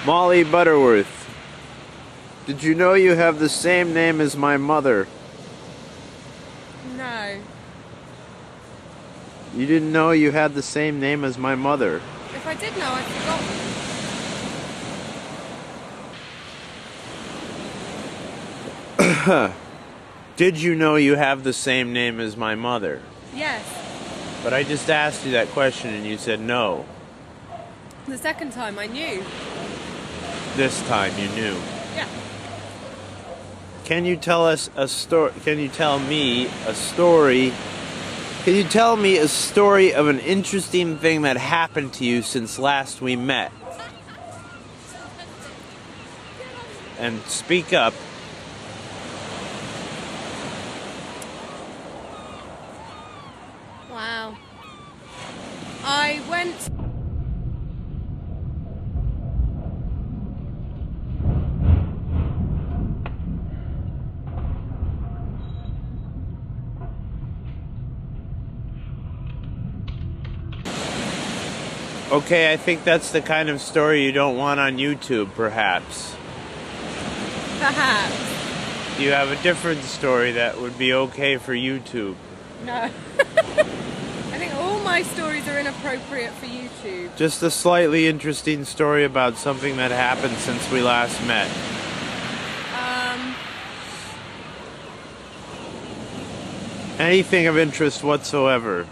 Molly Butterworth, did you know you have the same name as my mother? No. You didn't know you had the same name as my mother? If I did know, I'd forgotten. Did you know you have the same name as my mother? Yes. But I just asked you that question and you said no. The second time I knew. This time you knew. Yeah. Can you tell us a story? Can you tell me a story? Can you tell me a story of an interesting thing that happened to you since last we met? And speak up. Wow. I went... Okay, I think that's the kind of story you don't want on YouTube, perhaps. Perhaps. You have a different story that would be okay for YouTube. No. I think all my stories are inappropriate for YouTube. Just a slightly interesting story about something that happened since we last met. Anything of interest whatsoever.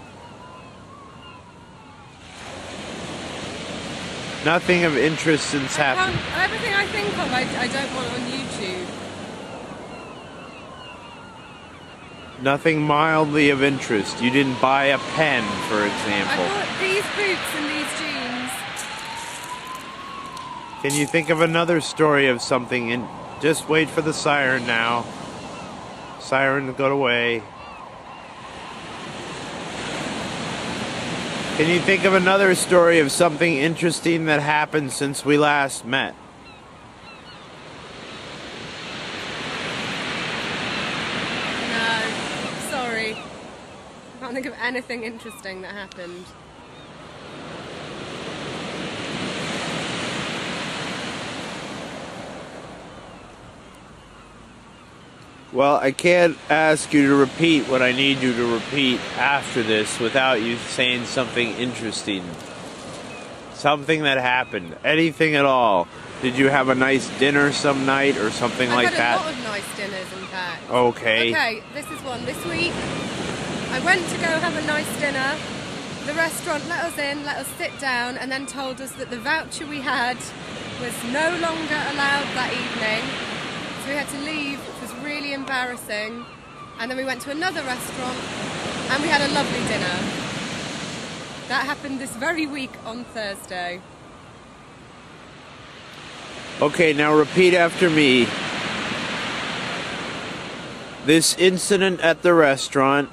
Nothing of interest since happened. Everything I think of, I don't want on YouTube. Nothing mildly of interest. You didn't buy a pen, for example. I bought these boots and these jeans. Can you think of another story of something? And just wait for the siren now. Siren got away. Can you think of another story of something interesting that happened since we last met? No, sorry. I can't think of anything interesting that happened. Well, I can't ask you to repeat what I need you to repeat after this without you saying something interesting. Something that happened. Anything at all. Did you have a nice dinner some night or something like that? I've had a lot of nice dinners, in fact. Okay. Okay, this is one. This week, I went to go have a nice dinner. The restaurant let us in, let us sit down, and then told us that the voucher we had was no longer allowed that evening. So we had to leave, which was really embarrassing. And then we went to another restaurant and we had a lovely dinner. That happened this very week on Thursday. Okay, now repeat after me. This incident at the restaurant.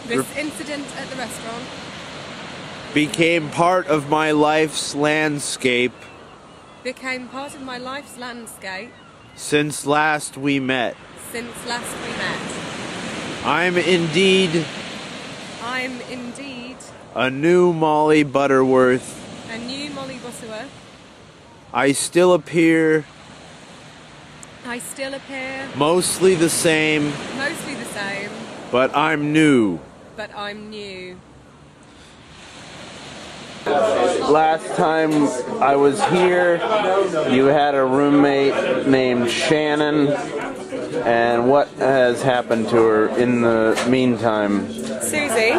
This incident at the restaurant became part of my life's landscape. Became part of my life's landscape. Since last we met. Since last we met. I'm indeed a new Molly Butterworth. A new Molly Butterworth. I still appear mostly the same. Mostly the same. But I'm new. But I'm new. Last time I was here, you had a roommate named Shannon, and what has happened to her in the meantime? Susie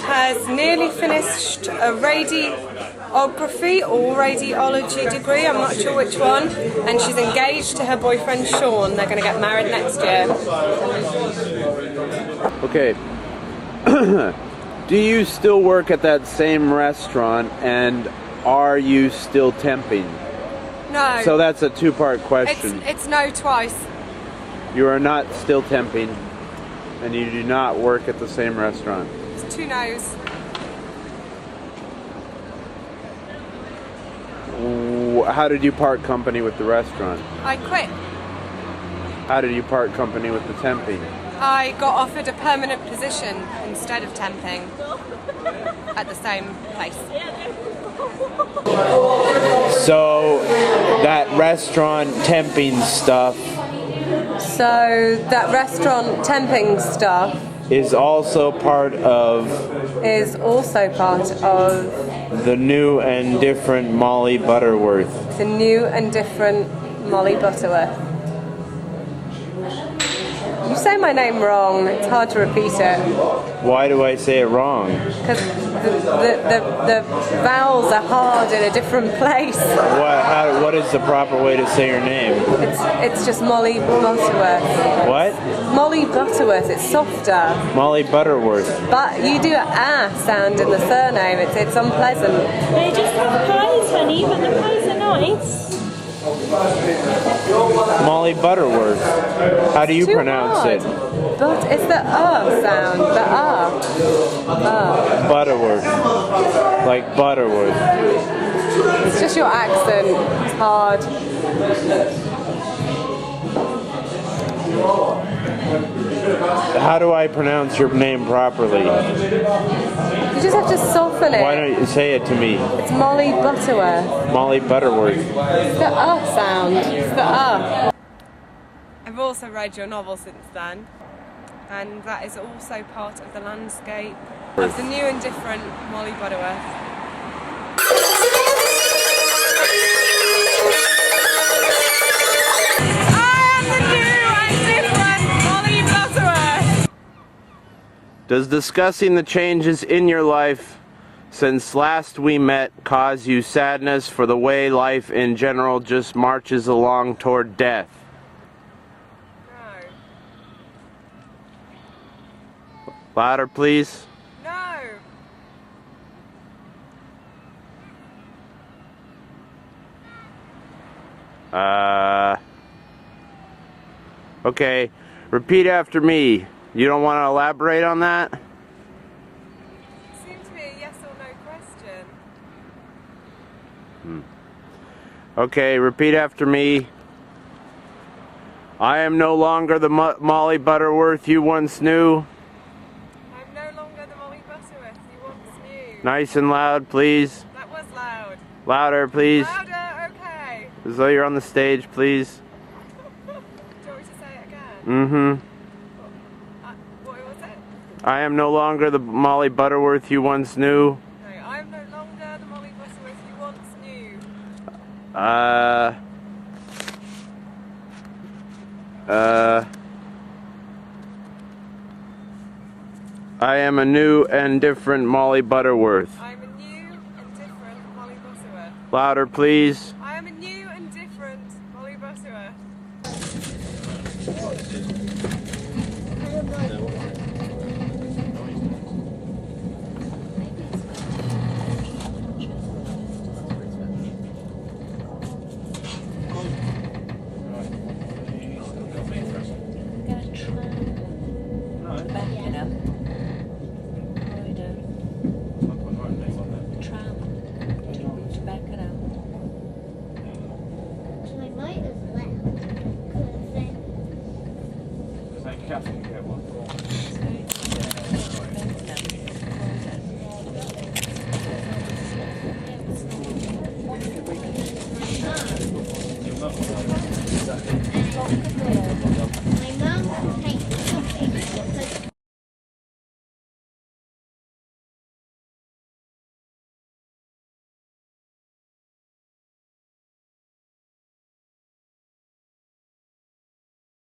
has nearly finished a radiography or radiology degree, I'm not sure which one, and she's engaged to her boyfriend Sean. They're going to get married next year. Okay. Do you still work at that same restaurant, and are you still temping? No. So that's a two-part question. It's no twice. You are not still temping, and you do not work at the same restaurant. It's two no's. How did you part company with the restaurant? I quit. How did you part company with the temping? I got offered a permanent position instead of temping at the same place. So that restaurant temping stuff So that restaurant temping stuff is also part of the new and different Molly Butterworth. the new and different Molly Butterworth. You say my name wrong, it's hard to repeat it. Why do I say it wrong? Because the vowels are hard in a different place. What is the proper way to say your name? It's just Molly Butterworth. What? Molly Butterworth, it's softer. Molly Butterworth. But you do an sound in the surname, it's unpleasant. They just have pies, honey, but the pies are nice. Molly Butterworth. How do you Too pronounce hard. it? But it's the sound, the Butterworth. Like Butterworth. It's just your accent, it's hard. How do I pronounce your name properly? You just have to soften it. Why don't you say it to me? It's Molly Butterworth. Molly Butterworth. It's the sound. It's the I've also read your novel since then, and that is also part of the landscape of the new and different Molly Butterworth. Does discussing the changes in your life since last we met cause you sadness for the way life in general just marches along toward death? No. Louder, please. No. Okay, repeat after me. You don't want to elaborate on that? It seemed to be a yes or no question. Okay, repeat after me. I am no longer the Molly Butterworth you once knew. I'm no longer the Molly Butterworth you once knew. Nice and loud, please. That was loud. Louder, please. Louder, okay. As though you're on the stage, please. Do you want me to say it again? Mm-hmm. What was it? I am no longer the Molly Butterworth you once knew. No, I'm no longer the Molly Butterworth you once knew. I am a new and different Molly Butterworth. I'm a new and different Molly Butterworth. Louder, please. I am a new and different Molly Butterworth.